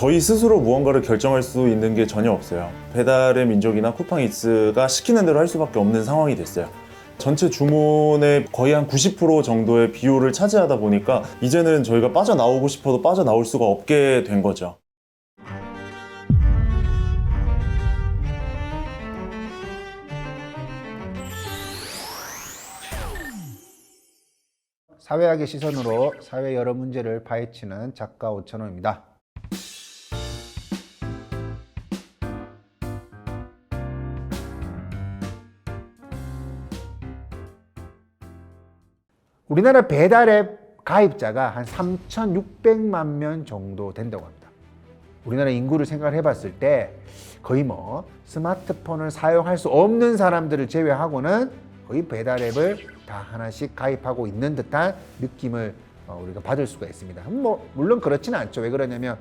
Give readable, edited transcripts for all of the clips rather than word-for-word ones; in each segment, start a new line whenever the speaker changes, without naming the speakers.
저희 스스로 무언가를 결정할 수 있는 게 전혀 없어요. 배달의 민족이나 쿠팡이츠가 시키는 대로 할 수밖에 없는 상황이 됐어요. 전체 주문의 거의 한 90% 정도의 비율을 차지하다 보니까 이제는 저희가 빠져나오고 싶어도 빠져나올 수가 없게 된 거죠.
사회학의 시선으로 사회 여러 문제를 파헤치는 작가 오찬호입니다. 우리나라 배달앱 가입자가 한 3,600만 명 정도 된다고 합니다. 우리나라 인구를 생각을 해봤을 때 거의 스마트폰을 사용할 수 없는 사람들을 제외하고는 거의 배달앱을 다 하나씩 가입하고 있는 듯한 느낌을 우리가 받을 수가 있습니다. 물론 그렇지는 않죠. 왜 그러냐면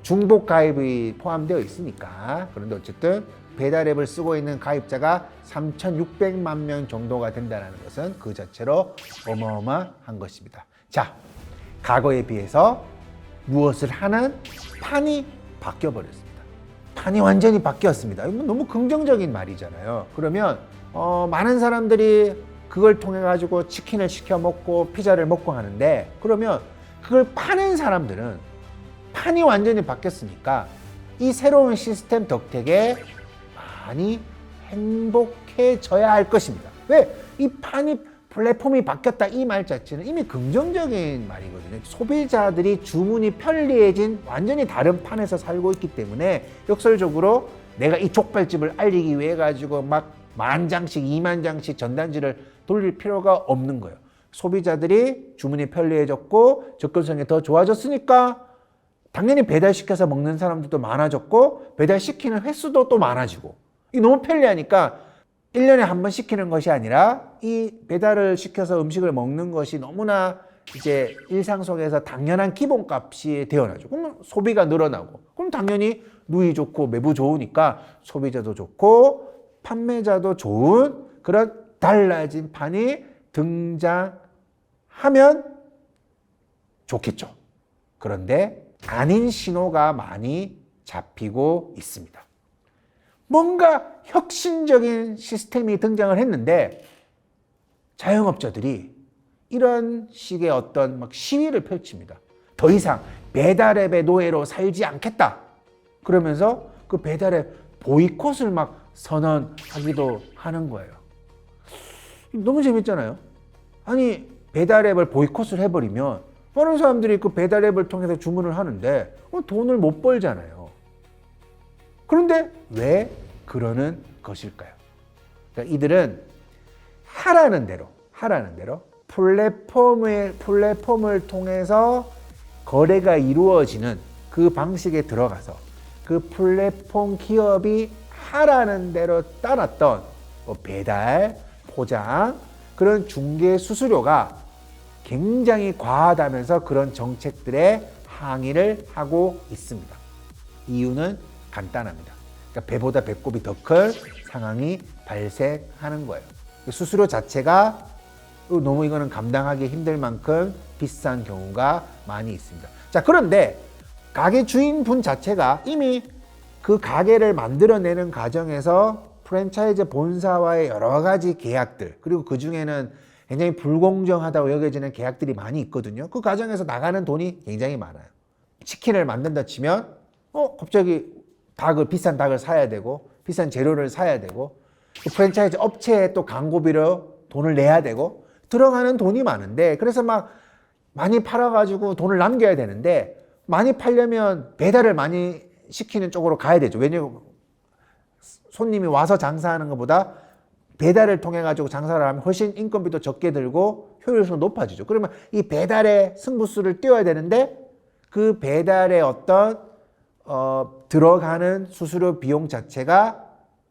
중복 가입이 포함되어 있으니까. 그런데 어쨌든 배달앱을 쓰고 있는 가입자가 3,600만 명 정도가 된다는 것은 그 자체로 어마어마한 것입니다. 자, 과거에 비해서 무엇을 하는 판이 바뀌어버렸습니다. 판이 완전히 바뀌었습니다. 이건 너무 긍정적인 말이잖아요. 그러면 많은 사람들이 그걸 통해 가지고 치킨을 시켜 먹고 피자를 먹고 하는데, 그러면 그걸 파는 사람들은 판이 완전히 바뀌었으니까 이 새로운 시스템 덕택에 많이 행복해져야 할 것입니다. 왜? 이 판이 플랫폼이 바뀌었다 이 말 자체는 이미 긍정적인 말이거든요. 소비자들이 주문이 편리해진 완전히 다른 판에서 살고 있기 때문에 역설적으로 내가 이 족발집을 알리기 위해 가지고 막 10,000장씩 20,000장씩 전단지를 돌릴 필요가 없는 거예요. 소비자들이 주문이 편리해졌고 접근성이 더 좋아졌으니까 당연히 배달시켜서 먹는 사람들도 많아졌고 배달시키는 횟수도 또 많아지고, 이 너무 편리하니까 1년에 한 번 시키는 것이 아니라 이 배달을 시켜서 음식을 먹는 것이 너무나 이제 일상 속에서 당연한 기본값이 되어나죠. 그러면 소비가 늘어나고, 그럼 당연히 누이 좋고 매부 좋으니까 소비자도 좋고 판매자도 좋은 그런 달라진 판이 등장하면 좋겠죠. 그런데 아닌 신호가 많이 잡히고 있습니다. 뭔가 혁신적인 시스템이 등장을 했는데 자영업자들이 이런 식의 어떤 시위를 펼칩니다. 더 이상 배달앱의 노예로 살지 않겠다. 그러면서 그 배달앱 보이콧을 선언하기도 하는 거예요. 너무 재밌잖아요. 아니, 배달앱을 보이콧을 해버리면 많은 사람들이 그 배달앱을 통해서 주문을 하는데 돈을 못 벌잖아요. 그런데 왜 그러는 것일까요? 그러니까 이들은 하라는 대로 플랫폼을 통해서 거래가 이루어지는 그 방식에 들어가서 그 플랫폼 기업이 하라는 대로 따랐던 배달, 포장, 그런 중개 수수료가 굉장히 과하다면서 그런 정책들에 항의를 하고 있습니다. 이유는 간단합니다. 그러니까 배보다 배꼽이 더 큰 상황이 발생하는 거예요. 수수료 자체가 너무 이거는 감당하기 힘들 만큼 비싼 경우가 많이 있습니다. 자, 그런데 가게 주인분 자체가 이미 그 가게를 만들어내는 과정에서 프랜차이즈 본사와의 여러 가지 계약들, 그리고 그 중에는 굉장히 불공정하다고 여겨지는 계약들이 많이 있거든요. 그 과정에서 나가는 돈이 굉장히 많아요. 치킨을 만든다 치면 갑자기 비싼 닭을 사야 되고 비싼 재료를 사야 되고 그 프랜차이즈 업체에 또 광고비로 돈을 내야 되고 들어가는 돈이 많은데, 그래서 많이 팔아가지고 돈을 남겨야 되는데 많이 팔려면 배달을 많이 시키는 쪽으로 가야 되죠. 왜냐면 손님이 와서 장사하는 것보다 배달을 통해 가지고 장사를 하면 훨씬 인건비도 적게 들고 효율성도 높아지죠. 그러면 이 배달의 승부수를 띄워야 되는데 그 배달의 어떤 들어가는 수수료 비용 자체가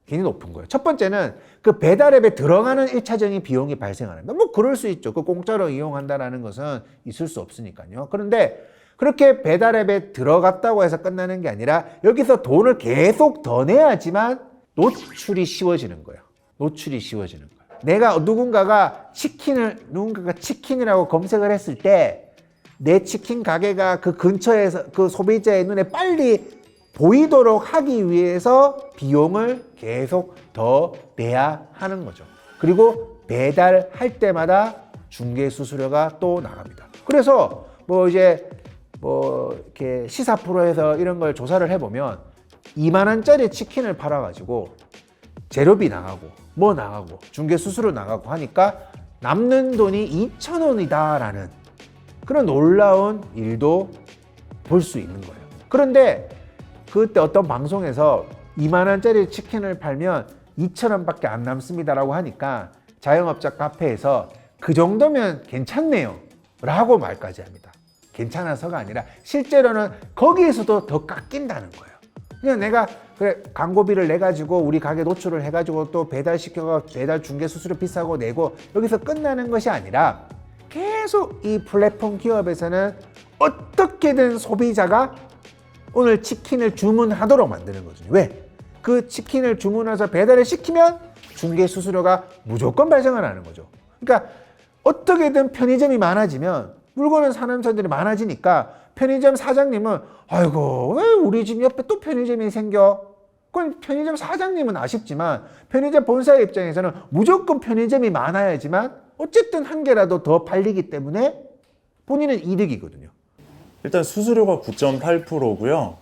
굉장히 높은 거예요. 첫 번째는 그 배달앱에 들어가는 1차적인 비용이 발생하는 거예요. 그럴 수 있죠. 그 공짜로 이용한다는 것은 있을 수 없으니까요. 그런데 그렇게 배달앱에 들어갔다고 해서 끝나는 게 아니라 여기서 돈을 계속 더 내야지만 노출이 쉬워지는 거예요. 누군가가 치킨이라고 검색을 했을 때 내 치킨 가게가 그 근처에서 그 소비자의 눈에 빨리 보이도록 하기 위해서 비용을 계속 더 내야 하는 거죠. 그리고 배달할 때마다 중개 수수료가 또 나갑니다. 그래서 뭐 이제 뭐 이렇게 시사 프로에서 이런 걸 조사를 해보면 2만 원짜리 치킨을 팔아가지고 재료비 나가고 뭐 나가고 중개 수수료 나가고 하니까 남는 돈이 2,000원이다라는 그런 놀라운 일도 볼 수 있는 거예요. 그런데 그때 어떤 방송에서 2만 원짜리 치킨을 팔면 2,000원밖에 안 남습니다라고 하니까 자영업자 카페에서 그 정도면 괜찮네요 라고 말까지 합니다. 괜찮아서가 아니라 실제로는 거기에서도 더 깎인다는 거예요. 그냥 내가 그래 광고비를 내 가지고 우리 가게 노출을 해 가지고 또 배달시켜가 배달 중개 수수료 비싸고 내고 여기서 끝나는 것이 아니라 계속 이 플랫폼 기업에서는 어떻게든 소비자가 오늘 치킨을 주문하도록 만드는 거죠. 왜? 그 치킨을 주문해서 배달을 시키면 중개 수수료가 무조건 발생을 하는 거죠. 그러니까 어떻게든 편의점이 많아지면 물건을 사는 사람들이 많아지니까 편의점 사장님은 아이고 왜 우리 집 옆에 또 편의점이 생겨? 그건 편의점 사장님은 아쉽지만 편의점 본사의 입장에서는 무조건 편의점이 많아야지만 어쨌든 한 개라도 더 팔리기 때문에 본인은 이득이거든요.
일단 수수료가 9.8%고요.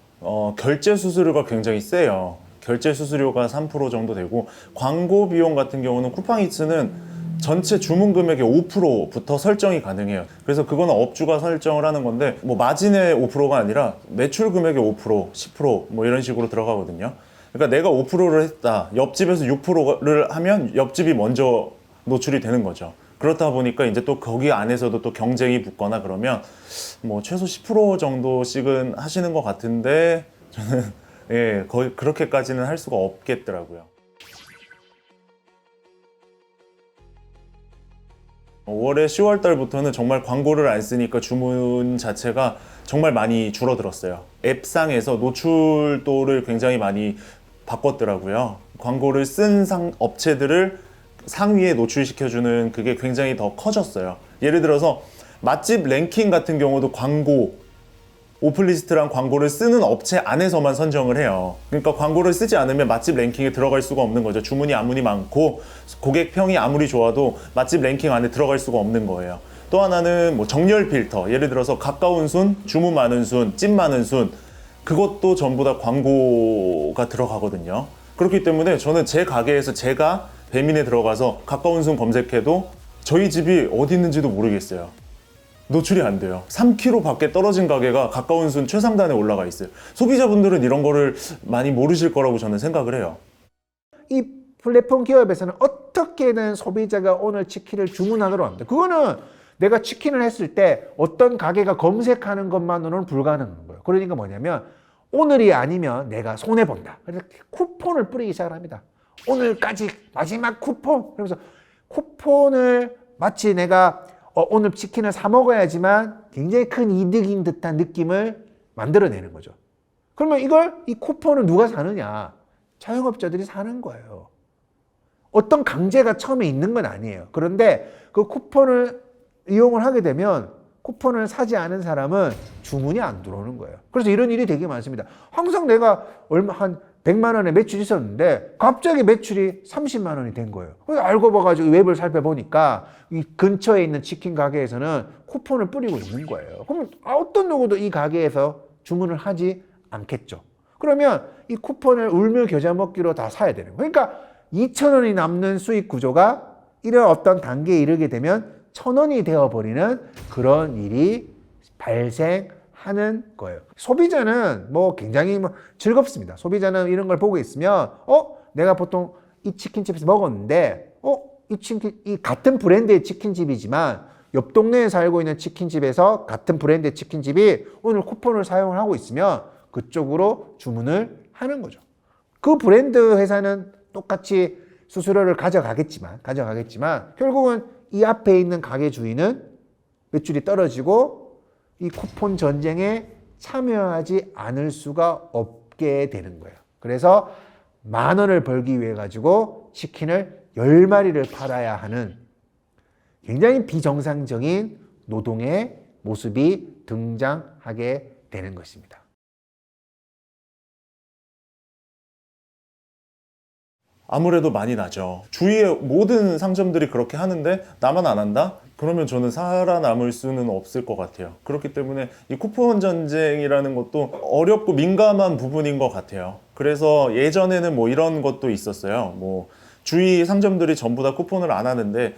결제 수수료가 굉장히 세요. 결제 수수료가 3% 정도 되고 광고 비용 같은 경우는 쿠팡이츠는 전체 주문 금액의 5%부터 설정이 가능해요. 그래서 그거는 업주가 설정을 하는 건데 뭐 마진의 5%가 아니라 매출 금액의 5%, 10%뭐 이런 식으로 들어가거든요. 그러니까 내가 5%를 했다. 옆집에서 6%를 하면 옆집이 먼저 노출이 되는 거죠. 그렇다 보니까 이제 또 거기 안에서도 또 경쟁이 붙거나 그러면 뭐 최소 10% 정도씩은 하시는 것 같은데 저는 예, 거의 그렇게까지는 할 수가 없겠더라고요. 5월에 10월 달부터는 정말 광고를 안 쓰니까 주문 자체가 정말 많이 줄어들었어요. 앱상에서 노출도를 굉장히 많이 바꿨더라고요. 광고를 쓴 업체들을 상위에 노출시켜주는 그게 굉장히 더 커졌어요. 예를 들어서 맛집 랭킹 같은 경우도 광고, 오픈리스트랑 광고를 쓰는 업체 안에서만 선정을 해요. 그러니까 광고를 쓰지 않으면 맛집 랭킹에 들어갈 수가 없는 거죠. 주문이 아무리 많고 고객 평이 아무리 좋아도 맛집 랭킹 안에 들어갈 수가 없는 거예요. 또 하나는 뭐 정렬 필터, 예를 들어서 가까운 순, 주문 많은 순, 찜 많은 순, 그것도 전부 다 광고가 들어가거든요. 그렇기 때문에 저는 제 가게에서 제가 배민에 들어가서 가까운 순 검색해도 저희 집이 어디 있는지도 모르겠어요. 노출이 안 돼요. 3km 밖에 떨어진 가게가 가까운 순 최상단에 올라가 있어요. 소비자분들은 이런 거를 많이 모르실 거라고 저는 생각을 해요.
이 플랫폼 기업에서는 어떻게든 소비자가 오늘 치킨을 주문하도록 합니다. 그거는 내가 치킨을 했을 때 어떤 가게가 검색하는 것만으로는 불가능한 거예요. 그러니까 뭐냐면 오늘이 아니면 내가 손해본다. 그래서 쿠폰을 뿌리기 시작을 합니다. 오늘까지 마지막 쿠폰. 그러면서 쿠폰을 마치 내가 오늘 치킨을 사 먹어야지만 굉장히 큰 이득인 듯한 느낌을 만들어내는 거죠. 그러면 이 쿠폰을 누가 사느냐? 자영업자들이 사는 거예요. 어떤 강제가 처음에 있는 건 아니에요. 그런데 그 쿠폰을 이용을 하게 되면 쿠폰을 사지 않은 사람은 주문이 안 들어오는 거예요. 그래서 이런 일이 되게 많습니다. 항상 내가 한 100만 원의 매출이 있었는데 갑자기 매출이 30만 원이 된 거예요. 그래서 알고 봐가지고 웹을 살펴보니까 이 근처에 있는 치킨 가게에서는 쿠폰을 뿌리고 있는 거예요. 그러면 어떤 누구도 이 가게에서 주문을 하지 않겠죠. 그러면 이 쿠폰을 울며 겨자 먹기로 다 사야 되는 거예요. 그러니까 2,000원이 남는 수익 구조가 이런 어떤 단계에 이르게 되면 1,000원이 되어버리는 그런 일이 발생하는 거예요. 소비자는 뭐 굉장히 즐겁습니다. 소비자는 이런 걸 보고 있으면 내가 보통 이 치킨집에서 먹었는데 이 같은 브랜드의 치킨집이지만 옆 동네에 살고 있는 치킨집에서 같은 브랜드의 치킨집이 오늘 쿠폰을 사용을 하고 있으면 그쪽으로 주문을 하는 거죠. 그 브랜드 회사는 똑같이 수수료를 가져가겠지만 결국은 이 앞에 있는 가게 주인은 매출이 떨어지고 이 쿠폰 전쟁에 참여하지 않을 수가 없게 되는 거예요. 그래서 10,000원을 벌기 위해 가지고 치킨을 10마리를 팔아야 하는 굉장히 비정상적인 노동의 모습이 등장하게 되는 것입니다.
아무래도 많이 나죠. 주위의 모든 상점들이 그렇게 하는데 나만 안 한다? 그러면 저는 살아남을 수는 없을 것 같아요. 그렇기 때문에 이 쿠폰 전쟁이라는 것도 어렵고 민감한 부분인 것 같아요. 그래서 예전에는 뭐 이런 것도 있었어요. 뭐 주위 상점들이 전부 다 쿠폰을 안 하는데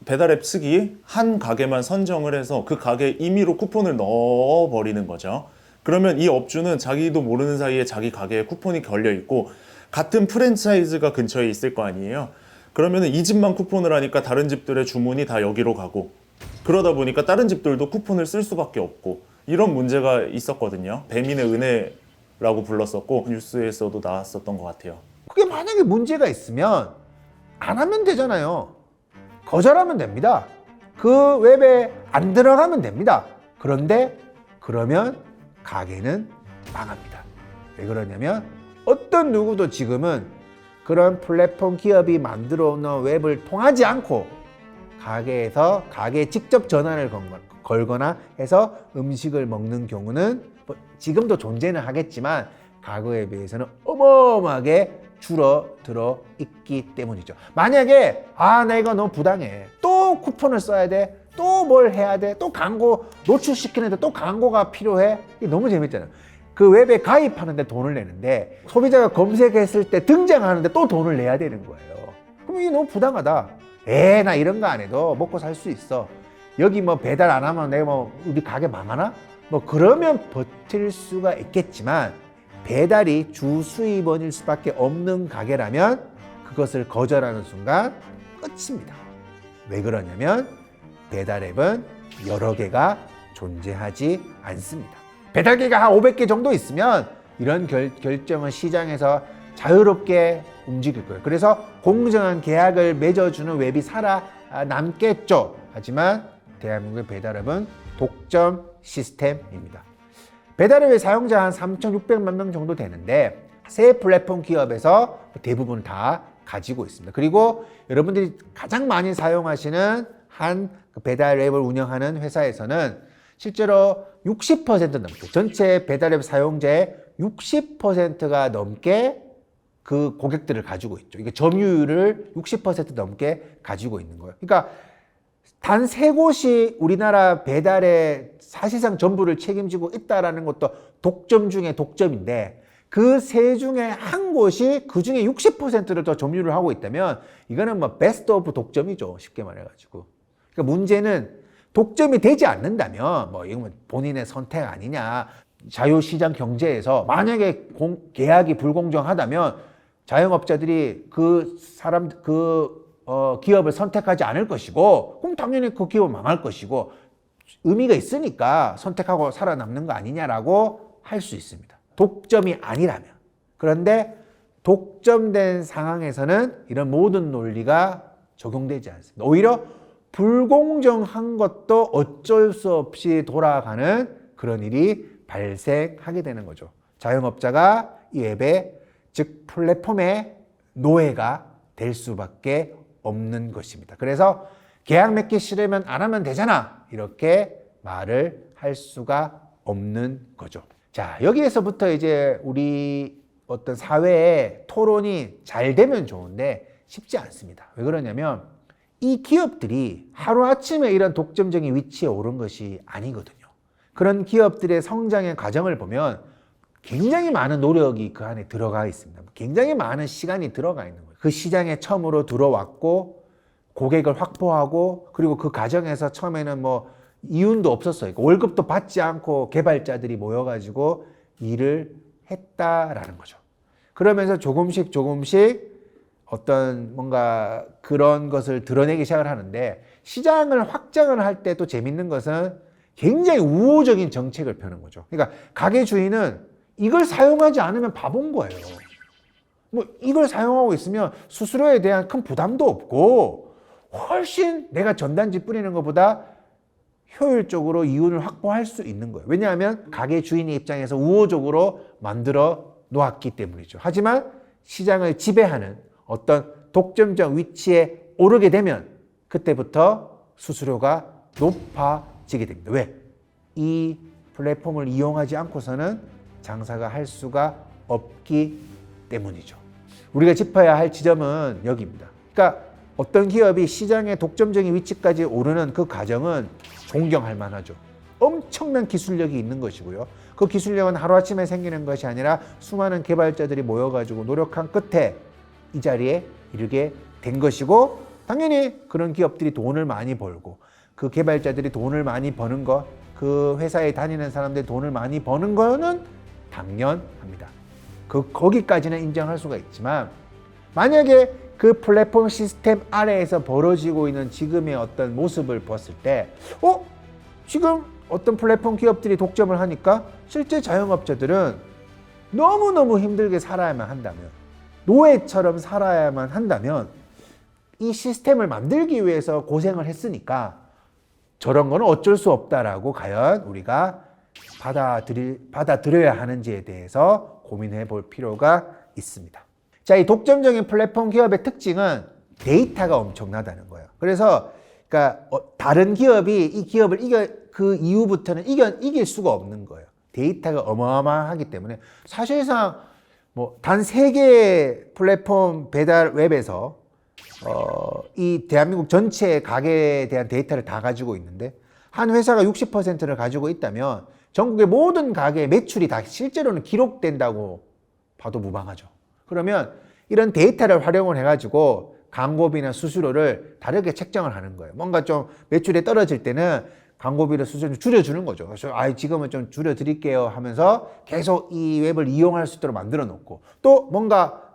배달앱 측이 한 가게만 선정을 해서 그 가게에 임의로 쿠폰을 넣어버리는 거죠. 그러면 이 업주는 자기도 모르는 사이에 자기 가게에 쿠폰이 걸려 있고 같은 프랜차이즈가 근처에 있을 거 아니에요. 그러면 이 집만 쿠폰을 하니까 다른 집들의 주문이 다 여기로 가고, 그러다 보니까 다른 집들도 쿠폰을 쓸 수밖에 없고, 이런 문제가 있었거든요. 배민의 은혜라고 불렀었고 뉴스에서도 나왔었던 것 같아요.
그게 만약에 문제가 있으면 안 하면 되잖아요. 거절하면 됩니다. 그 웹에 안 들어가면 됩니다. 그런데 그러면 가게는 망합니다. 왜 그러냐면 어떤 누구도 지금은 그런 플랫폼 기업이 만들어 놓은 웹을 통하지 않고 가게에서 가게에 직접 전화를 걸거나 해서 음식을 먹는 경우는 지금도 존재는 하겠지만 과거에 비해서는 어마어마하게 줄어들어 있기 때문이죠. 만약에 내가 너무 부당해, 또 쿠폰을 써야 돼, 또 뭘 해야 돼, 또 광고 노출시키는데 또 광고가 필요해, 이게 너무 재밌잖아요. 그 웹에 가입하는데 돈을 내는데 소비자가 검색했을 때 등장하는데 또 돈을 내야 되는 거예요. 그럼 이게 너무 부당하다. 나 이런 거 안 해도 먹고 살 수 있어. 여기 뭐 배달 안 하면 내가 뭐 우리 가게 망하나? 뭐 그러면 버틸 수가 있겠지만 배달이 주 수입원일 수밖에 없는 가게라면 그것을 거절하는 순간 끝입니다. 왜 그러냐면 배달앱은 여러 개가 존재하지 않습니다. 배달기가 한 500개 정도 있으면 이런 결정은 시장에서 자유롭게 움직일 거예요. 그래서 공정한 계약을 맺어주는 웹이 살아남겠죠. 하지만 대한민국의 배달앱은 독점 시스템입니다. 배달앱의 사용자 한 3,600만 명 정도 되는데 새 플랫폼 기업에서 대부분 다 가지고 있습니다. 그리고 여러분들이 가장 많이 사용하시는 한 배달앱을 운영하는 회사에서는 실제로 60% 넘게, 전체 배달앱 사용자의 60%가 넘게 그 고객들을 가지고 있죠. 이게 점유율을 60% 넘게 가지고 있는 거예요. 그러니까 단 세 곳이 우리나라 배달의 사실상 전부를 책임지고 있다라는 것도 독점 중에 독점인데 그 세 중에 한 곳이 그 중에 60%를 더 점유를 하고 있다면 이거는 뭐 베스트 오브 독점이죠. 쉽게 말해가지고. 그러니까 문제는 독점이 되지 않는다면 뭐 이건 본인의 선택 아니냐, 자유시장 경제에서 만약에 계약이 불공정하다면 자영업자들이 기업을 선택하지 않을 것이고 그럼 당연히 그 기업은 망할 것이고 의미가 있으니까 선택하고 살아남는 거 아니냐라고 할 수 있습니다. 독점이 아니라면. 그런데 독점된 상황에서는 이런 모든 논리가 적용되지 않습니다. 오히려 불공정한 것도 어쩔 수 없이 돌아가는 그런 일이 발생하게 되는 거죠. 자영업자가 이 웹에, 즉 플랫폼의 노예가 될 수밖에 없는 것입니다. 그래서 계약 맺기 싫으면 안 하면 되잖아, 이렇게 말을 할 수가 없는 거죠. 자, 여기에서부터 이제 우리 어떤 사회의 토론이 잘 되면 좋은데 쉽지 않습니다. 왜 그러냐면 이 기업들이 하루아침에 이런 독점적인 위치에 오른 것이 아니거든요. 그런 기업들의 성장의 과정을 보면 굉장히 많은 노력이 그 안에 들어가 있습니다. 굉장히 많은 시간이 들어가 있는 거예요. 그 시장에 처음으로 들어왔고 고객을 확보하고 그리고 그 과정에서 처음에는 뭐 이윤도 없었어요. 월급도 받지 않고 개발자들이 모여가지고 일을 했다라는 거죠. 그러면서 조금씩 어떤 뭔가 그런 것을 드러내기 시작을 하는데 시장을 확장을 할 때 또 재밌는 것은 굉장히 우호적인 정책을 펴는 거죠. 그러니까 가게 주인은 이걸 사용하지 않으면 바본 거예요. 뭐 이걸 사용하고 있으면 수수료에 대한 큰 부담도 없고 훨씬 내가 전단지 뿌리는 것보다 효율적으로 이윤을 확보할 수 있는 거예요. 왜냐하면 가게 주인의 입장에서 우호적으로 만들어 놓았기 때문이죠. 하지만 시장을 지배하는 어떤 독점적 위치에 오르게 되면 그때부터 수수료가 높아지게 지게 됩니다. 왜? 이 플랫폼을 이용하지 않고서는 장사가 할 수가 없기 때문이죠. 우리가 짚어야 할 지점은 여기입니다. 그러니까 어떤 기업이 시장의 독점적인 위치까지 오르는 그 과정은 존경할 만하죠. 엄청난 기술력이 있는 것이고요. 그 기술력은 하루아침에 생기는 것이 아니라 수많은 개발자들이 모여가지고 노력한 끝에 이 자리에 이르게 된 것이고, 당연히 그런 기업들이 돈을 많이 벌고 그 개발자들이 돈을 많이 버는 것, 그 회사에 다니는 사람들이 돈을 많이 버는 거는 당연합니다. 거기까지는 인정할 수가 있지만, 만약에 그 플랫폼 시스템 아래에서 벌어지고 있는 지금의 어떤 모습을 봤을 때, 지금 어떤 플랫폼 기업들이 독점을 하니까 실제 자영업자들은 너무너무 힘들게 살아야만 한다면, 노예처럼 살아야만 한다면, 이 시스템을 만들기 위해서 고생을 했으니까 저런 거는 어쩔 수 없다라고 과연 우리가 받아들여야 하는지에 대해서 고민해 볼 필요가 있습니다. 자, 이 독점적인 플랫폼 기업의 특징은 데이터가 엄청나다는 거예요. 그래서 그러니까 다른 기업이 이 기업을 그 이후부터는 이길 수가 없는 거예요. 데이터가 어마어마하기 때문에 사실상 뭐 단 3개의 플랫폼 배달 웹에서 이 대한민국 전체 가게에 대한 데이터를 다 가지고 있는데, 한 회사가 60%를 가지고 있다면 전국의 모든 가게의 매출이 다 실제로는 기록된다고 봐도 무방하죠. 그러면 이런 데이터를 활용을 해가지고 광고비나 수수료를 다르게 책정을 하는 거예요. 뭔가 좀 매출이 떨어질 때는 광고비를 수수료를 줄여주는 거죠. 그래서 지금은 좀 줄여드릴게요 하면서 계속 이 웹을 이용할 수 있도록 만들어 놓고, 또 뭔가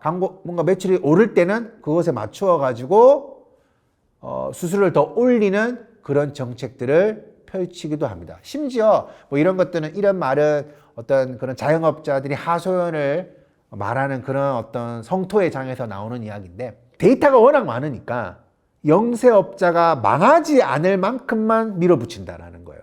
매출이 오를 때는 그것에 맞추어 가지고 수수료를 더 올리는 그런 정책들을 펼치기도 합니다. 심지어 뭐 이런 것들은, 이런 말은 어떤 그런 자영업자들이 하소연을 말하는 그런 어떤 성토의 장에서 나오는 이야기인데, 데이터가 워낙 많으니까 영세업자가 망하지 않을 만큼만 밀어붙인다라는 거예요.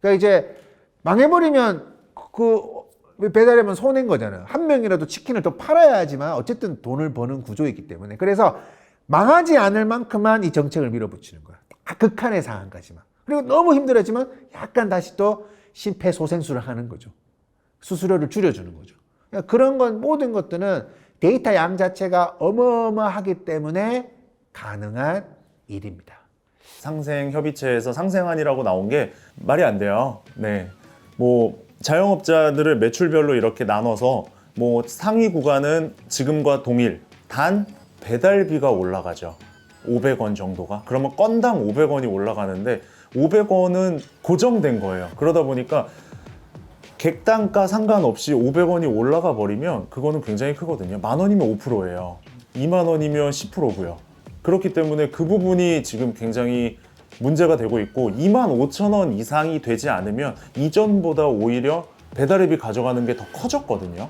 그러니까 이제 망해버리면 그 배달앱은 손해인 거잖아요. 한 명이라도 치킨을 더 팔아야지만 어쨌든 돈을 버는 구조이기 때문에, 그래서 망하지 않을 만큼만 이 정책을 밀어붙이는 거예요. 극한의 상황까지만. 그리고 너무 힘들었지만 약간 다시 또 심폐소생술을 하는 거죠. 수수료를 줄여주는 거죠. 그러니까 그런 건, 모든 것들은 데이터 양 자체가 어마어마하기 때문에 가능한 일입니다.
상생협의체에서 상생안이라고 나온 게 말이 안 돼요. 네, 뭐 자영업자들을 매출별로 이렇게 나눠서 뭐 상위 구간은 지금과 동일, 단 배달비가 올라가죠. 500원 정도가. 그러면 건당 500원이 올라가는데 500원은 고정된 거예요. 그러다 보니까 객단가 상관없이 500원이 올라가 버리면 그거는 굉장히 크거든요. 10,000원이면 5%예요. 20,000원이면 10%고요. 그렇기 때문에 그 부분이 지금 굉장히 문제가 되고 있고, 25,000원 이상이 되지 않으면 이전보다 오히려 배달앱이 가져가는 게 더 커졌거든요.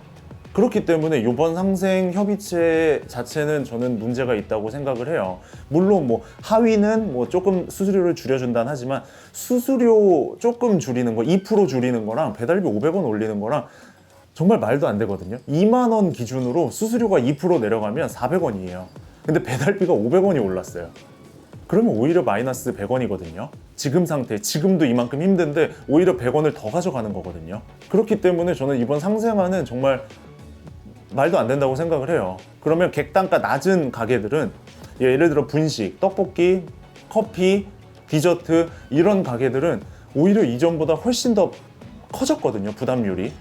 그렇기 때문에 이번 상생협의체 자체는 저는 문제가 있다고 생각을 해요. 물론 뭐 하위는 뭐 조금 수수료를 줄여준다는 하지만, 수수료 조금 줄이는 거, 2% 줄이는 거랑 배달비 500원 올리는 거랑 정말 말도 안 되거든요. 20,000원 기준으로 수수료가 2% 내려가면 400원이에요. 근데 배달비가 500원이 올랐어요. 그러면 오히려 마이너스 100원이거든요. 지금 상태, 지금도 이만큼 힘든데 오히려 100원을 더 가져가는 거거든요. 그렇기 때문에 저는 이번 상생안은 정말 말도 안 된다고 생각을 해요. 그러면 객단가 낮은 가게들은, 예를 들어 분식, 떡볶이, 커피, 디저트, 이런 가게들은 오히려 이전보다 훨씬 더 커졌거든요, 부담률이.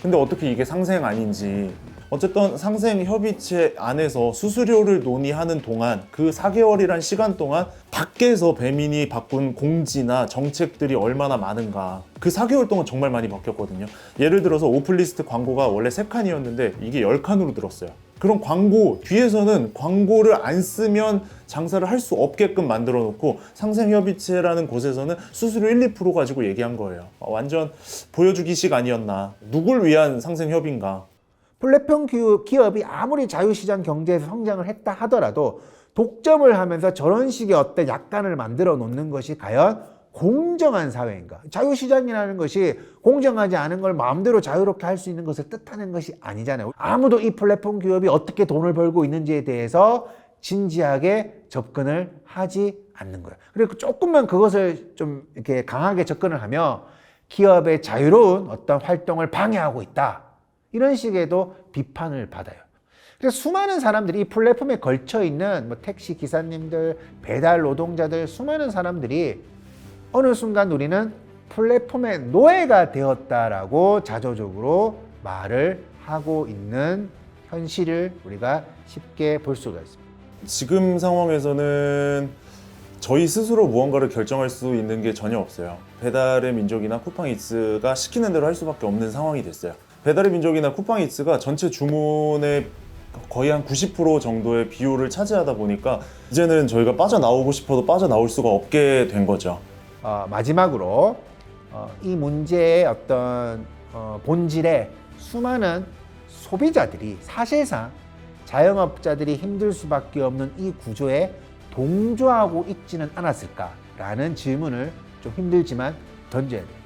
근데 어떻게 이게 상생안인지. 어쨌든 상생협의체 안에서 수수료를 논의하는 동안, 그 4개월이란 시간 동안 밖에서 배민이 바꾼 공지나 정책들이 얼마나 많은가. 그 4개월 동안 정말 많이 바뀌었거든요. 예를 들어서 오픈리스트 광고가 원래 3칸이었는데 이게 10칸으로 늘었어요. 그럼 광고, 뒤에서는 광고를 안 쓰면 장사를 할 수 없게끔 만들어 놓고, 상생협의체라는 곳에서는 수수료 1, 2% 가지고 얘기한 거예요. 완전 보여주기식 아니었나. 누굴 위한 상생협의인가.
플랫폼 기업이 아무리 자유시장 경제에서 성장을 했다 하더라도 독점을 하면서 저런 식의 어떤 약간을 만들어 놓는 것이 과연 공정한 사회인가? 자유시장이라는 것이 공정하지 않은 걸 마음대로 자유롭게 할 수 있는 것을 뜻하는 것이 아니잖아요. 아무도 이 플랫폼 기업이 어떻게 돈을 벌고 있는지에 대해서 진지하게 접근을 하지 않는 거예요. 그리고 조금만 그것을 좀 이렇게 강하게 접근을 하면 기업의 자유로운 어떤 활동을 방해하고 있다. 이런 식의도 비판을 받아요. 그래서 수많은 사람들이 이 플랫폼에 걸쳐 있는 뭐 택시 기사님들, 배달 노동자들, 수많은 사람들이 어느 순간 우리는 플랫폼의 노예가 되었다라고 자조적으로 말을 하고 있는 현실을 우리가 쉽게 볼 수가 있습니다.
지금 상황에서는 저희 스스로 무언가를 결정할 수 있는 게 전혀 없어요. 배달의 민족이나 쿠팡이츠가 시키는 대로 할 수밖에 없는 상황이 됐어요. 배달의 민족이나 쿠팡이츠가 전체 주문의 거의 한 90% 정도의 비율을 차지하다 보니까 이제는 저희가 빠져나오고 싶어도 빠져나올 수가 없게 된 거죠.
마지막으로 이 문제의 어떤 본질에 수많은 소비자들이 사실상 자영업자들이 힘들 수밖에 없는 이 구조에 동조하고 있지는 않았을까라는 질문을 좀 힘들지만 던져야 됩니다.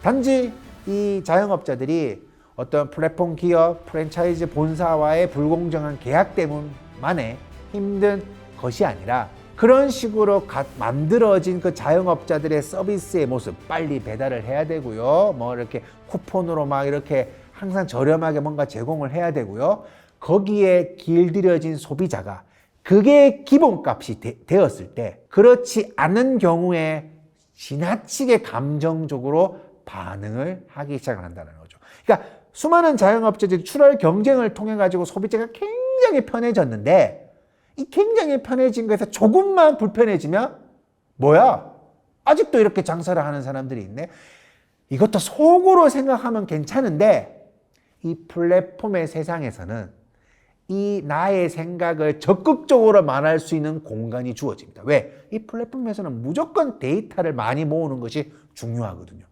단지 이 자영업자들이 어떤 플랫폼 기업, 프랜차이즈 본사와의 불공정한 계약 때문만의 힘든 것이 아니라 그런 식으로 만들어진 그 자영업자들의 서비스의 모습, 빨리 배달을 해야 되고요. 뭐 이렇게 쿠폰으로 막 이렇게 항상 저렴하게 뭔가 제공을 해야 되고요. 거기에 길들여진 소비자가 그게 기본값이 되었을 때 그렇지 않은 경우에 지나치게 감정적으로 반응을 하기 시작한다는 거죠. 그러니까 수많은 자영업자들이 출혈 경쟁을 통해 가지고 소비자가 굉장히 편해졌는데 이 굉장히 편해진 거에서 조금만 불편해지면 뭐야? 아직도 이렇게 장사를 하는 사람들이 있네. 이것도 속으로 생각하면 괜찮은데 이 플랫폼의 세상에서는 이 나의 생각을 적극적으로 말할 수 있는 공간이 주어집니다. 왜? 이 플랫폼에서는 무조건 데이터를 많이 모으는 것이 중요하거든요.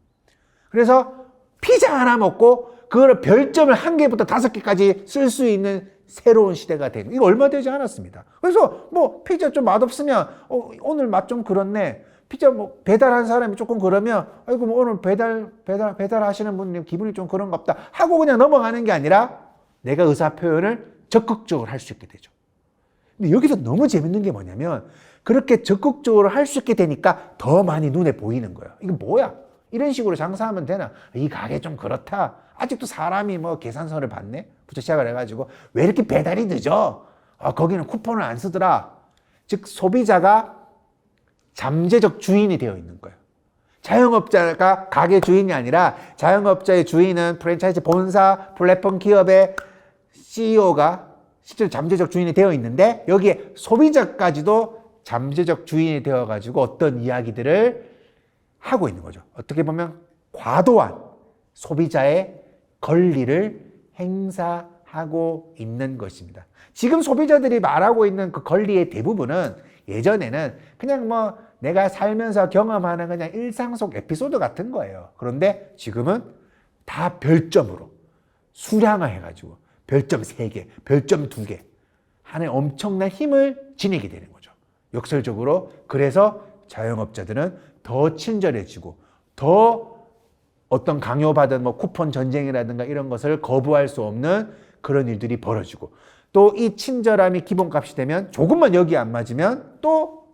그래서 피자 하나 먹고 그걸 별점을 1개부터 5개까지 쓸 수 있는 새로운 시대가 되는, 이거 얼마 되지 않았습니다. 그래서 뭐 피자 좀 맛없으면 오늘 맛 좀 그렇네. 피자 뭐 배달한 사람이 조금 그러면 아이고 뭐 오늘 배달하시는 분님 기분이 좀 그런갑다 하고 그냥 넘어가는 게 아니라 내가 의사 표현을 적극적으로 할 수 있게 되죠. 근데 여기서 너무 재밌는 게 뭐냐면 그렇게 적극적으로 할 수 있게 되니까 더 많이 눈에 보이는 거예요. 이거 뭐야? 이런 식으로 장사하면 되나? 이 가게 좀 그렇다. 아직도 사람이 뭐 계산서를 받네? 부터 시작을 해가지고 왜 이렇게 배달이 늦어? 거기는 쿠폰을 안 쓰더라. 즉 소비자가 잠재적 주인이 되어 있는 거예요. 자영업자가 가게 주인이 아니라 자영업자의 주인은 프랜차이즈 본사, 플랫폼 기업의 CEO가 실제로 잠재적 주인이 되어 있는데 여기에 소비자까지도 잠재적 주인이 되어가지고 어떤 이야기들을 하고 있는 거죠. 어떻게 보면 과도한 소비자의 권리를 행사하고 있는 것입니다. 지금 소비자들이 말하고 있는 그 권리의 대부분은 예전에는 그냥 뭐 내가 살면서 경험하는 그냥 일상 속 에피소드 같은 거예요. 그런데 지금은 다 별점으로 수량화해가지고 별점 3개, 별점 2개 하는 엄청난 힘을 지니게 되는 거죠. 역설적으로. 그래서 자영업자들은 더 친절해지고 더 어떤 강요받은 뭐 쿠폰 전쟁이라든가 이런 것을 거부할 수 없는 그런 일들이 벌어지고 또 이 친절함이 기본값이 되면 조금만 여기 안 맞으면 또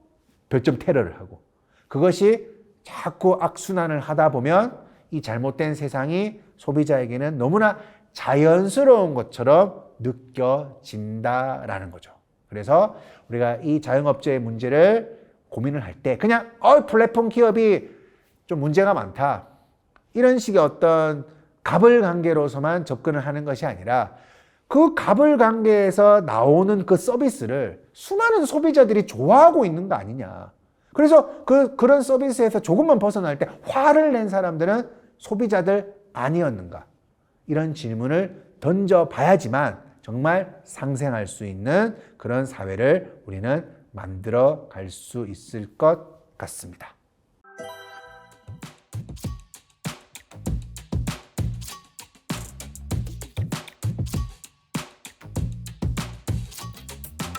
별점 테러를 하고 그것이 자꾸 악순환을 하다 보면 이 잘못된 세상이 소비자에게는 너무나 자연스러운 것처럼 느껴진다라는 거죠. 그래서 우리가 이 자영업자의 문제를 고민을 할 때 그냥 플랫폼 기업이 좀 문제가 많다. 이런 식의 어떤 갑을관계로서만 접근을 하는 것이 아니라 그 갑을관계에서 나오는 그 서비스를 수많은 소비자들이 좋아하고 있는 거 아니냐. 그래서 그런 서비스에서 조금만 벗어날 때 화를 낸 사람들은 소비자들 아니었는가. 이런 질문을 던져봐야지만 정말 상생할 수 있는 그런 사회를 우리는 만들어 갈 수 있을 것 같습니다.